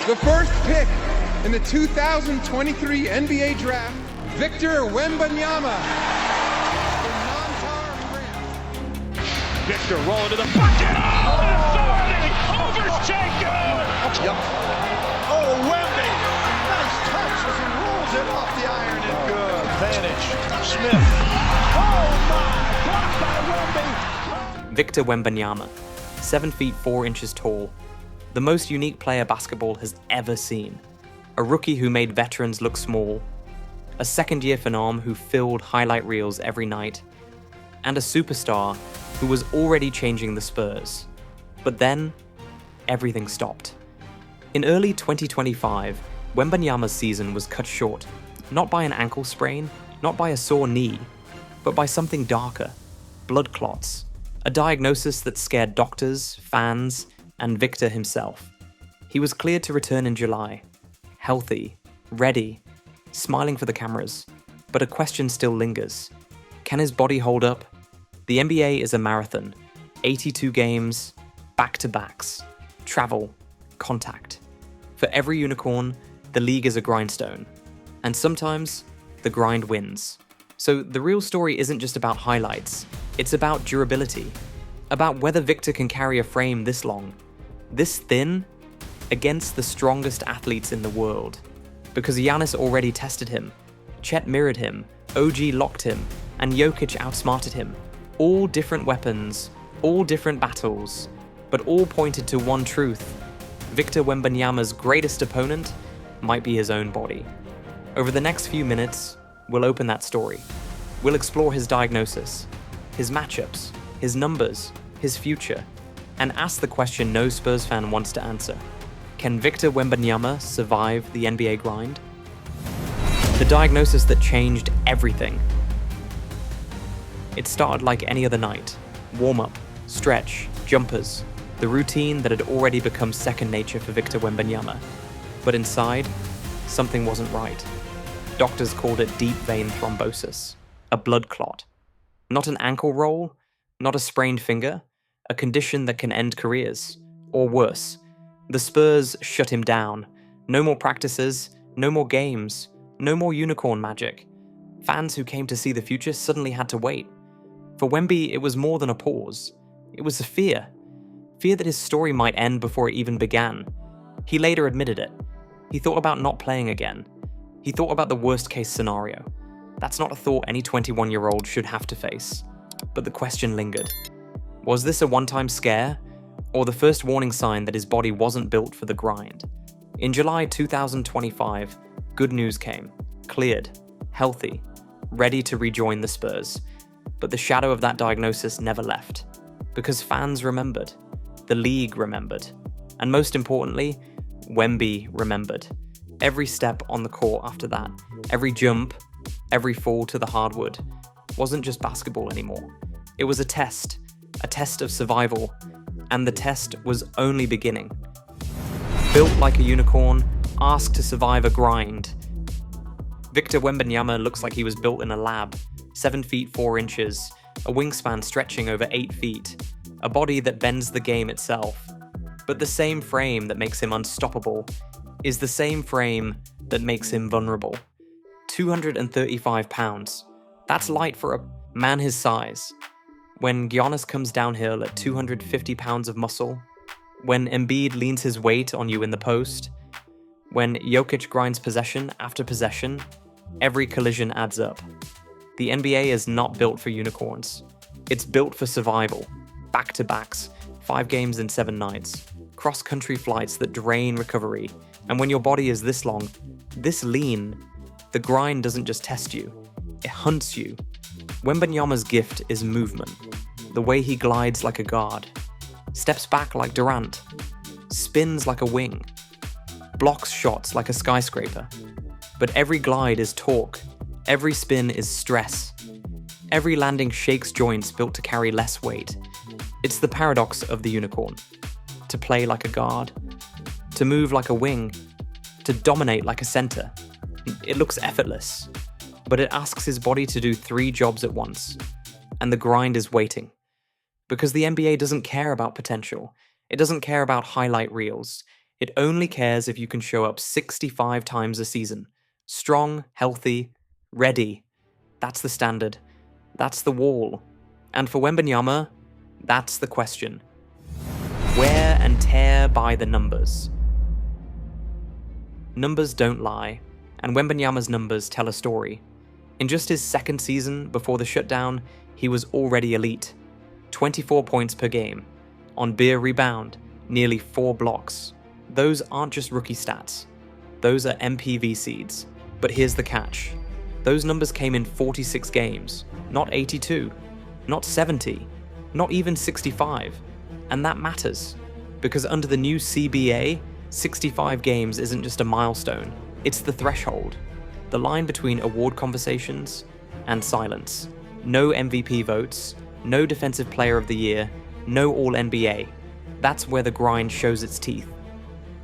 The first pick in the 2023 NBA Draft, Victor Wembanyama from Non-Tower, France. Victor rolling to the bucket. Oh, authority over Jacob. Yep. Oh, Wemby. Nice touch as he rolls it off the iron and good. Advantage. Smith. Oh, my. Blocked by Wemby. Victor Wembanyama, 7 feet 4 inches tall, the most unique player basketball has ever seen. A rookie who made veterans look small, a second-year phenom who filled highlight reels every night, and a superstar who was already changing the Spurs. But then, everything stopped. In early 2025, Wembanyama's season was cut short, not by an ankle sprain, not by a sore knee, but by something darker, blood clots, a diagnosis that scared doctors, fans, and Victor himself. He was cleared to return in July, healthy, ready, smiling for the cameras, but a question still lingers. Can his body hold up? The NBA is a marathon, 82 games, back-to-backs, travel, contact. For every unicorn, the league is a grindstone, and sometimes the grind wins. So the real story isn't just about highlights, it's about durability, about whether Victor can carry a frame this long, this thin, against the strongest athletes in the world. Because Giannis already tested him, Chet mirrored him, OG locked him, and Jokic outsmarted him. All different weapons, all different battles, but all pointed to one truth. Victor Wembanyama's greatest opponent might be his own body. Over the next few minutes, we'll open that story. We'll explore his diagnosis, his matchups, his numbers, his future, and ask the question no Spurs fan wants to answer. Can Victor Wembanyama survive the NBA grind? The diagnosis that changed everything. It started like any other night. Warm-up, stretch, jumpers, the routine that had already become second nature for Victor Wembanyama. But inside, something wasn't right. Doctors called it deep vein thrombosis, a blood clot. Not an ankle roll, not a sprained finger, a condition that can end careers, or worse. The Spurs shut him down. No more practices, no more games, no more unicorn magic. Fans who came to see the future suddenly had to wait. For Wemby, it was more than a pause. It was a fear. Fear that his story might end before it even began. He later admitted it. He thought about not playing again. He thought about the worst-case scenario. That's not a thought any 21-year-old should have to face. But the question lingered. Was this a one-time scare, or the first warning sign that his body wasn't built for the grind? In July 2025, good news came. Cleared, healthy, ready to rejoin the Spurs. But the shadow of that diagnosis never left. Because fans remembered. The league remembered. And most importantly, Wemby remembered. Every step on the court after that, every jump, every fall to the hardwood, wasn't just basketball anymore. It was a test of survival, and the test was only beginning. Built like a unicorn, asked to survive a grind. Victor Wembanyama looks like he was built in a lab, 7 feet 4 inches, a wingspan stretching over 8 feet, a body that bends the game itself. But the same frame that makes him unstoppable is the same frame that makes him vulnerable. 235 pounds. That's light for a man his size. When Giannis comes downhill at 250 pounds of muscle, when Embiid leans his weight on you in the post, when Jokic grinds possession after possession, every collision adds up. The NBA is not built for unicorns. It's built for survival. Back-to-backs, 5 games in 7 nights, cross-country flights that drain recovery, and when your body is this long, this lean, the grind doesn't just test you, it hunts you. Wembanyama's gift is movement. The way he glides like a guard, steps back like Durant, spins like a wing, blocks shots like a skyscraper. But every glide is torque, every spin is stress. Every landing shakes joints built to carry less weight. It's the paradox of the unicorn. To play like a guard, to move like a wing, to dominate like a center. It looks effortless, but it asks his body to do 3 jobs at once. And the grind is waiting. Because the NBA doesn't care about potential. It doesn't care about highlight reels. It only cares if you can show up 65 times a season. Strong, healthy, ready. That's the standard. That's the wall. And for Wembanyama, that's the question. Wear and tear by the numbers. Numbers don't lie, and Wembanyama's numbers tell a story. In just his second season before the shutdown, he was already elite. 24 points per game. On beer rebound, nearly 4 blocks. Those aren't just rookie stats. Those are MPV seeds. But here's the catch. Those numbers came in 46 games, not 82, not 70, not even 65. And that matters, because under the new CBA, 65 games isn't just a milestone, it's the threshold. The line between award conversations and silence. No MVP votes, no Defensive Player of the Year, no All-NBA. That's where the grind shows its teeth.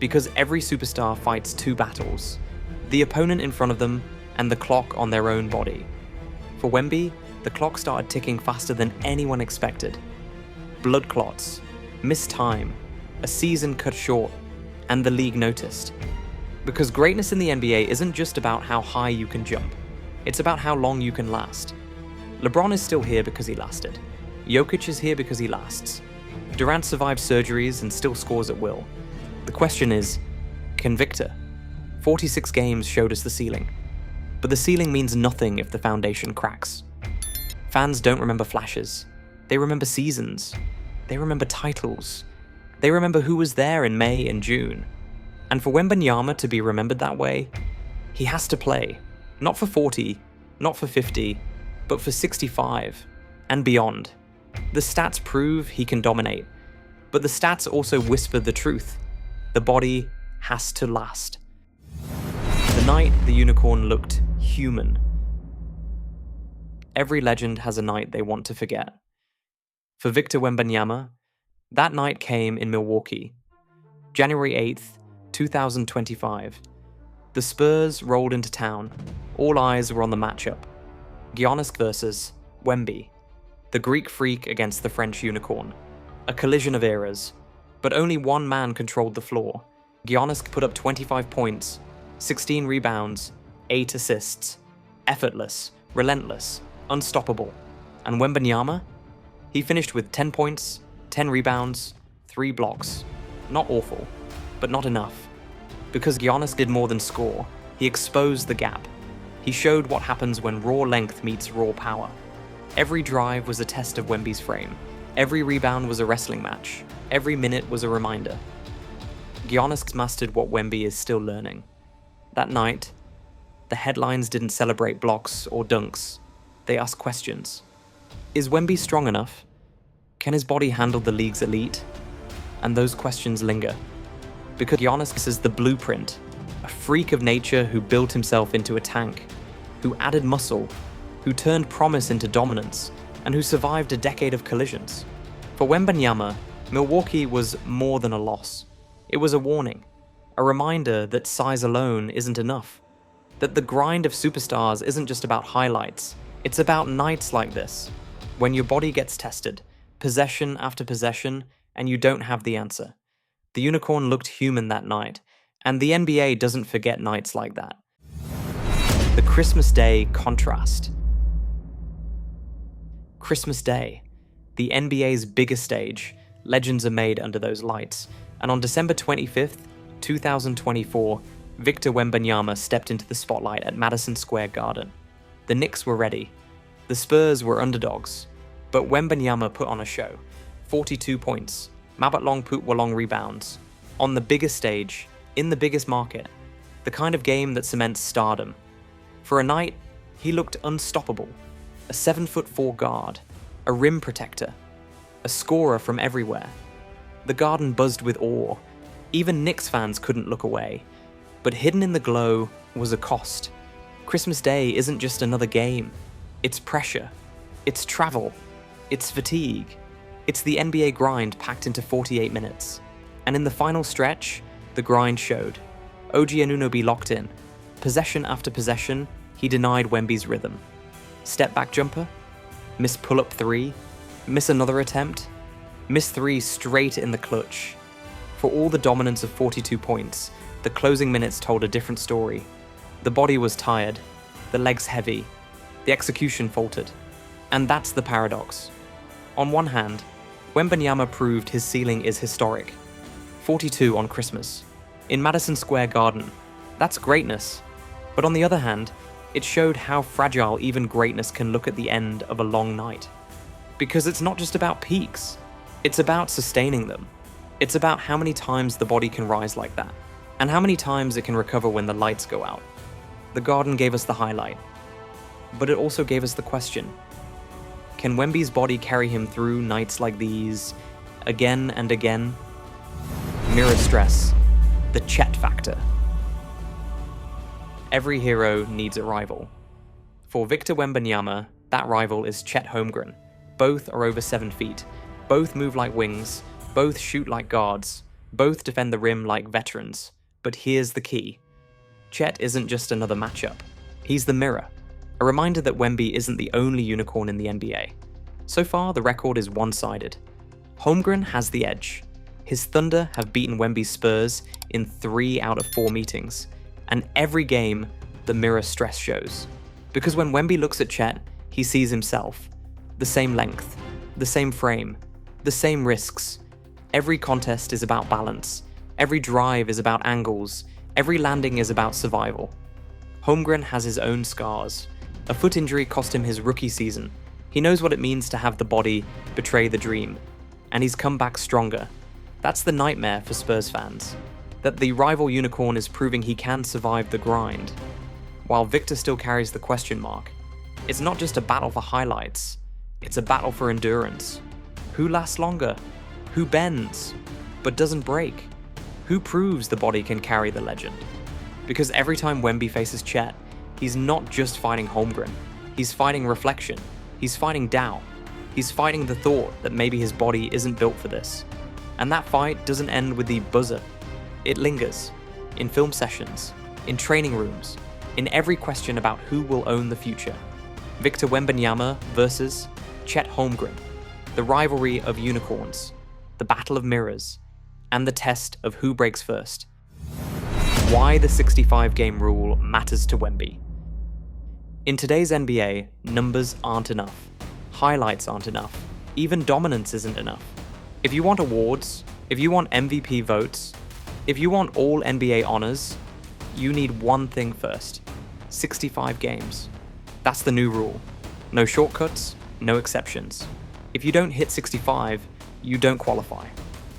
Because every superstar fights 2 battles. The opponent in front of them and the clock on their own body. For Wemby, the clock started ticking faster than anyone expected. Blood clots, missed time, a season cut short, and the league noticed. Because greatness in the NBA isn't just about how high you can jump, it's about how long you can last. LeBron is still here because he lasted. Jokic is here because he lasts. Durant survived surgeries and still scores at will. The question is, can Victor? 46 games showed us the ceiling. But the ceiling means nothing if the foundation cracks. Fans don't remember flashes. They remember seasons. They remember titles. They remember who was there in May and June. And for Wembanyama to be remembered that way, he has to play. Not for 40, not for 50, but for 65 and beyond. The stats prove he can dominate, but the stats also whisper the truth. The body has to last. The night the unicorn looked human. Every legend has a night they want to forget. For Victor Wembanyama, that night came in Milwaukee, January 8th, 2025. The Spurs rolled into town. All eyes were on the matchup. Giannis versus Wemby. The Greek freak against the French unicorn. A collision of eras. But only one man controlled the floor. Giannis put up 25 points, 16 rebounds, 8 assists. Effortless, relentless, unstoppable. And Wembanyama? He finished with 10 points, 10 rebounds, 3 blocks. Not awful, but not enough. Because Giannis did more than score, he exposed the gap. He showed what happens when raw length meets raw power. Every drive was a test of Wemby's frame. Every rebound was a wrestling match. Every minute was a reminder. Giannis mastered what Wemby is still learning. That night, the headlines didn't celebrate blocks or dunks. They asked questions. Is Wemby strong enough? Can his body handle the league's elite? And those questions linger. Because Giannis is the blueprint, a freak of nature who built himself into a tank, who added muscle, who turned promise into dominance, and who survived a decade of collisions. For Wembanyama, Milwaukee was more than a loss. It was a warning, a reminder that size alone isn't enough, that the grind of superstars isn't just about highlights, it's about nights like this, when your body gets tested, possession after possession, and you don't have the answer. The unicorn looked human that night, and the NBA doesn't forget nights like that. The Christmas Day contrast. Christmas Day, the NBA's biggest stage, legends are made under those lights, and on December 25th, 2024, Victor Wembanyama stepped into the spotlight at Madison Square Garden. The Knicks were ready. The Spurs were underdogs, but Wembanyama put on a show. 42 points, Mabatlong Putwalong rebounds, on the biggest stage, in the biggest market, the kind of game that cements stardom. For a night, he looked unstoppable. A 7'4" guard, a rim protector, a scorer from everywhere. The Garden buzzed with awe. Even Knicks fans couldn't look away. But hidden in the glow was a cost. Christmas Day isn't just another game. It's pressure. It's travel. It's fatigue. It's the NBA grind packed into 48 minutes. And in the final stretch, the grind showed. OG Anunoby locked in. Possession after possession, he denied Wemby's rhythm. Step back jumper, miss pull-up 3, miss another attempt, miss 3 straight in the clutch. For all the dominance of 42 points, the closing minutes told a different story. The body was tired, the legs heavy, the execution faltered. And that's the paradox. On one hand, Wembanyama proved his ceiling is historic. 42 on Christmas. In Madison Square Garden. That's greatness. But on the other hand, it showed how fragile even greatness can look at the end of a long night. Because it's not just about peaks. It's about sustaining them. It's about how many times the body can rise like that, and how many times it can recover when the lights go out. The Garden gave us the highlight, but it also gave us the question. Can Wemby's body carry him through nights like these, again and again? Mirror stress, the Chet factor. Every hero needs a rival. For Victor Wembanyama, that rival is Chet Holmgren. Both are over 7 feet. Both move like wings. Both shoot like guards. Both defend the rim like veterans. But here's the key. Chet isn't just another matchup. He's the mirror. A reminder that Wemby isn't the only unicorn in the NBA. So far, the record is one-sided. Holmgren has the edge. His Thunder have beaten Wemby's Spurs in 3 out of 4 meetings. And every game, the mirror stress shows. Because when Wemby looks at Chet, he sees himself. The same length, the same frame, the same risks. Every contest is about balance. Every drive is about angles. Every landing is about survival. Holmgren has his own scars. A foot injury cost him his rookie season. He knows what it means to have the body betray the dream. And he's come back stronger. That's the nightmare for Spurs fans. That the rival unicorn is proving he can survive the grind. While Victor still carries the question mark. It's not just a battle for highlights. It's a battle for endurance. Who lasts longer? Who bends, but doesn't break? Who proves the body can carry the legend? Because every time Wemby faces Chet, he's not just fighting Holmgren. He's fighting reflection. He's fighting doubt. He's fighting the thought that maybe his body isn't built for this. And that fight doesn't end with the buzzer. It lingers. In film sessions, in training rooms, in every question about who will own the future. Victor Wembanyama versus Chet Holmgren. The rivalry of unicorns. The battle of mirrors. And the test of who breaks first. Why the 65-game rule matters to Wemby. In today's NBA, numbers aren't enough. Highlights aren't enough. Even dominance isn't enough. If you want awards, if you want MVP votes, if you want all NBA honors, you need one thing first. 65 games. That's the new rule. No shortcuts, no exceptions. If you don't hit 65, you don't qualify.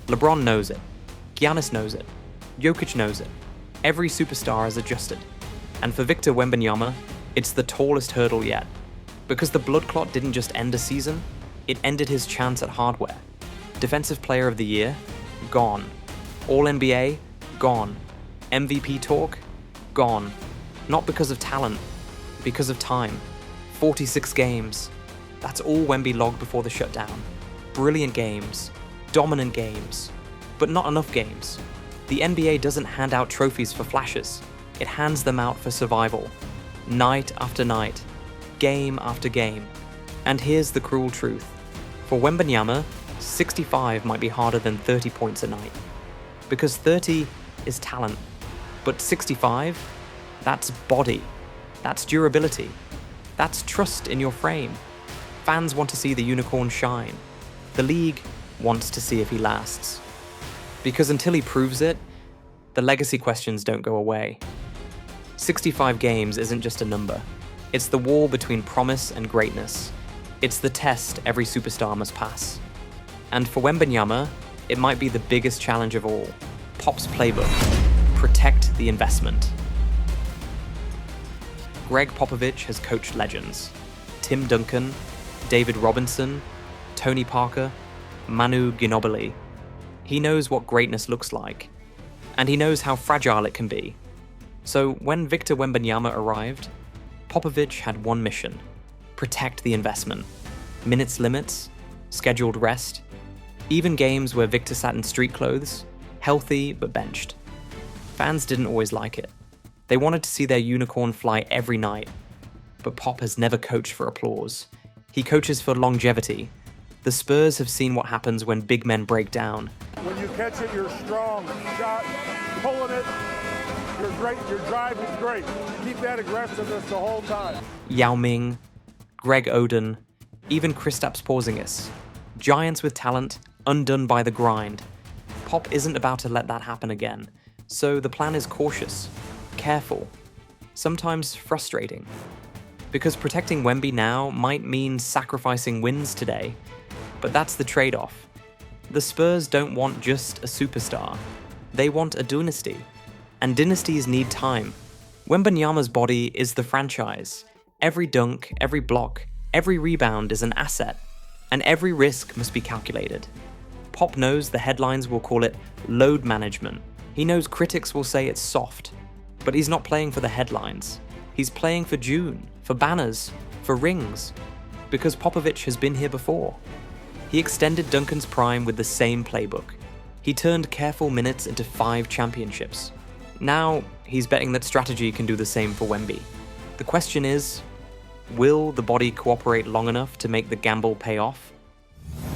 LeBron knows it. Giannis knows it. Jokic knows it. Every superstar has adjusted. And for Victor Wembanyama, it's the tallest hurdle yet. Because the blood clot didn't just end a season, it ended his chance at hardware. Defensive Player of the Year? Gone. All-NBA? Gone. MVP talk? Gone. Not because of talent, because of time. 46 games. That's all Wemby logged before the shutdown. Brilliant games. Dominant games. But not enough games. The NBA doesn't hand out trophies for flashes. It hands them out for survival. Night after night. Game after game. And here's the cruel truth. For Wembanyama, 65 might be harder than 30 points a night. Because 30 is talent. But 65? That's body. That's durability. That's trust in your frame. Fans want to see the unicorn shine. The league wants to see if he lasts. Because until he proves it, the legacy questions don't go away. 65 games isn't just a number. It's the wall between promise and greatness. It's the test every superstar must pass. And for Wembanyama, it might be the biggest challenge of all. Pop's playbook. Protect the investment. Greg Popovich has coached legends. Tim Duncan, David Robinson, Tony Parker, Manu Ginobili. He knows what greatness looks like. And he knows how fragile it can be. So when Victor Wembanyama arrived, Popovich had one mission. Protect the investment. Minutes limits, scheduled rest, even games where Victor sat in street clothes, healthy but benched. Fans didn't always like it. They wanted to see their unicorn fly every night. But Pop has never coached for applause. He coaches for longevity. The Spurs have seen what happens when big men break down. When you catch it, you're strong. Shot, pulling it, you're great. Your drive is great. Keep that aggressiveness the whole time. Yao Ming, Greg Oden, even Kristaps Porzingis. Giants with talent, undone by the grind. Pop isn't about to let that happen again, so the plan is cautious, careful, sometimes frustrating. Because protecting Wemby now might mean sacrificing wins today, but that's the trade-off. The Spurs don't want just a superstar, they want a dynasty. And dynasties need time. Wembanyama's body is the franchise. Every dunk, every block, every rebound is an asset, and every risk must be calculated. Pop knows the headlines will call it load management. He knows critics will say it's soft, but he's not playing for the headlines. He's playing for June, for banners, for rings, because Popovich has been here before. He extended Duncan's prime with the same playbook. He turned careful minutes into 5 championships. Now, he's betting that strategy can do the same for Wemby. The question is, will the body cooperate long enough to make the gamble pay off?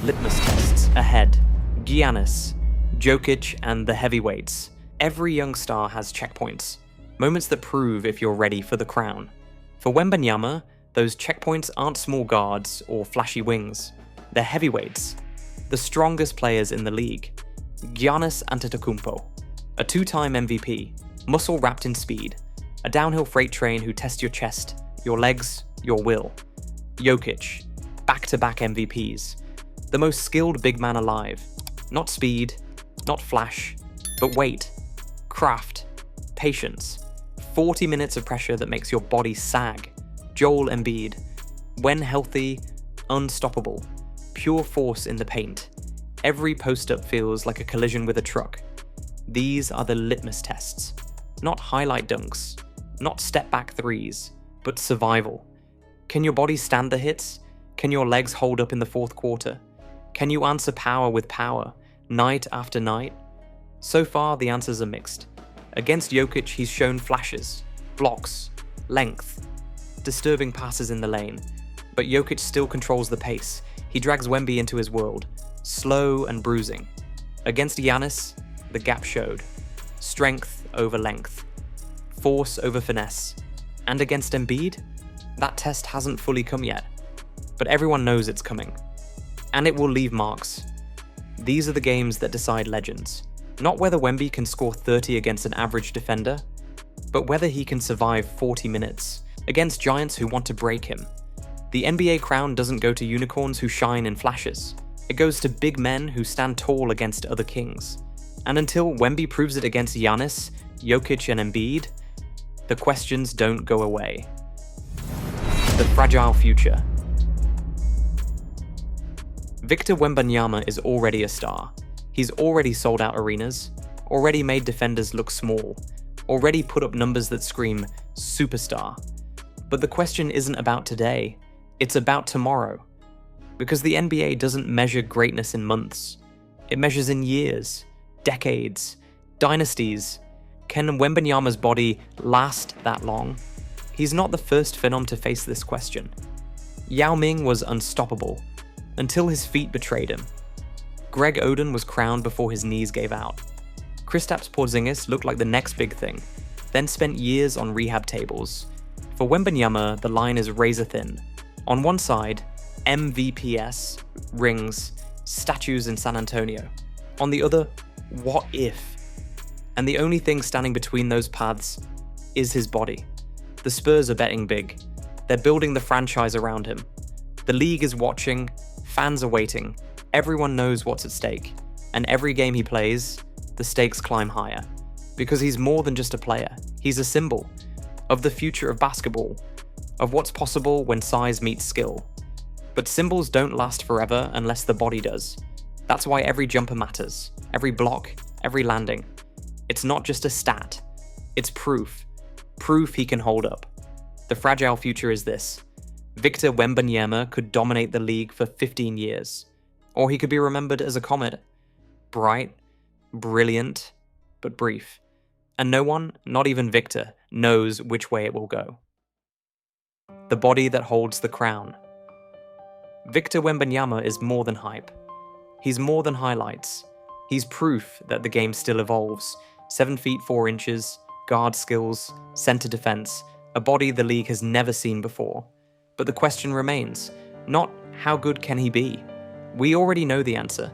Litmus tests ahead. Giannis, Jokic, and the heavyweights. Every young star has checkpoints, moments that prove if you're ready for the crown. For Wembanyama, those checkpoints aren't small guards or flashy wings. They're heavyweights, the strongest players in the league. Giannis Antetokounmpo, a 2-time MVP, muscle wrapped in speed, a downhill freight train who tests your chest, your legs, your will. Jokic, back-to-back MVPs, the most skilled big man alive. Not speed, not flash, but weight, craft, patience. 40 minutes of pressure that makes your body sag. Joel Embiid, when healthy, unstoppable, pure force in the paint. Every post-up feels like a collision with a truck. These are the litmus tests. Not highlight dunks, not step-back threes, but survival. Can your body stand the hits? Can your legs hold up in the fourth quarter? Can you answer power with power, night after night? So far, the answers are mixed. Against Jokic, he's shown flashes, blocks, length, disturbing passes in the lane. But Jokic still controls the pace. He drags Wemby into his world, slow and bruising. Against Giannis, the gap showed. Strength over length, force over finesse. And against Embiid, that test hasn't fully come yet. But everyone knows it's coming. And it will leave marks. These are the games that decide legends. Not whether Wemby can score 30 against an average defender, but whether he can survive 40 minutes against giants who want to break him. The NBA crown doesn't go to unicorns who shine in flashes. It goes to big men who stand tall against other kings. And until Wemby proves it against Giannis, Jokic, and Embiid, the questions don't go away. The fragile future. Victor Wembanyama is already a star. He's already sold out arenas, already made defenders look small, already put up numbers that scream superstar. But the question isn't about today, it's about tomorrow. Because the NBA doesn't measure greatness in months. It measures in years, decades, dynasties. Can Wembanyama's body last that long? He's not the first phenom to face this question. Yao Ming was unstoppable, until his feet betrayed him. Greg Oden was crowned before his knees gave out. Kristaps Porzingis looked like the next big thing, then spent years on rehab tables. For Wembanyama, the line is razor thin. On one side, MVPs, rings, statues in San Antonio. On the other, what if? And the only thing standing between those paths is his body. The Spurs are betting big. They're building the franchise around him. The league is watching, fans are waiting, everyone knows what's at stake. And every game he plays, the stakes climb higher. Because he's more than just a player. He's a symbol of the future of basketball, of what's possible when size meets skill. But symbols don't last forever unless the body does. That's why every jumper matters, every block, every landing. It's not just a stat, it's proof. Proof he can hold up. The fragile future is this. Victor Wembanyama could dominate the league for 15 years. Or he could be remembered as a comet. Bright, brilliant, but brief. And no one, not even Victor, knows which way it will go. The body that holds the crown. Victor Wembanyama is more than hype. He's more than highlights. He's proof that the game still evolves. 7 feet 4 inches, guard skills, center defense, a body the league has never seen before. But the question remains, not how good can he be? We already know the answer.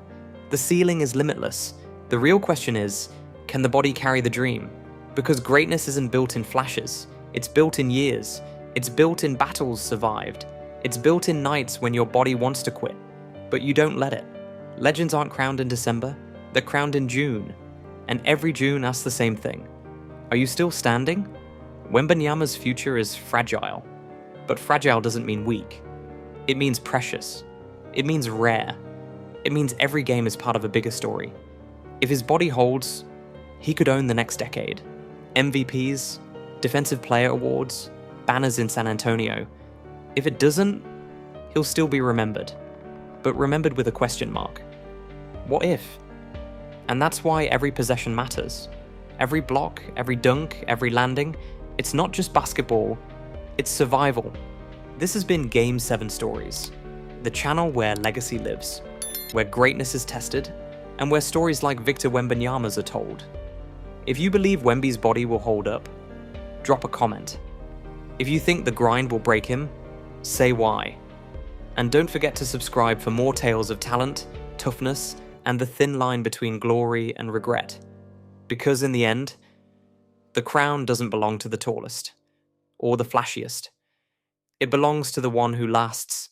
The ceiling is limitless. The real question is, can the body carry the dream? Because greatness isn't built in flashes. It's built in years. It's built in battles survived. It's built in nights when your body wants to quit, but you don't let it. Legends aren't crowned in December, they're crowned in June. And every June asks the same thing. Are you still standing? Wembanyama's future is fragile. But fragile doesn't mean weak. It means precious. It means rare. It means every game is part of a bigger story. If his body holds, he could own the next decade. MVPs, Defensive Player Awards, banners in San Antonio. If it doesn't, he'll still be remembered. But remembered with a question mark. What if? And that's why every possession matters. Every block, every dunk, every landing, it's not just basketball, it's survival. This has been Game 7 Stories, the channel where legacy lives, where greatness is tested, and where stories like Victor Wembanyama's are told. If you believe Wemby's body will hold up, drop a comment. If you think the grind will break him, say why. And don't forget to subscribe for more tales of talent, toughness, and the thin line between glory and regret. Because in the end, the crown doesn't belong to the tallest, or the flashiest. It belongs to the one who lasts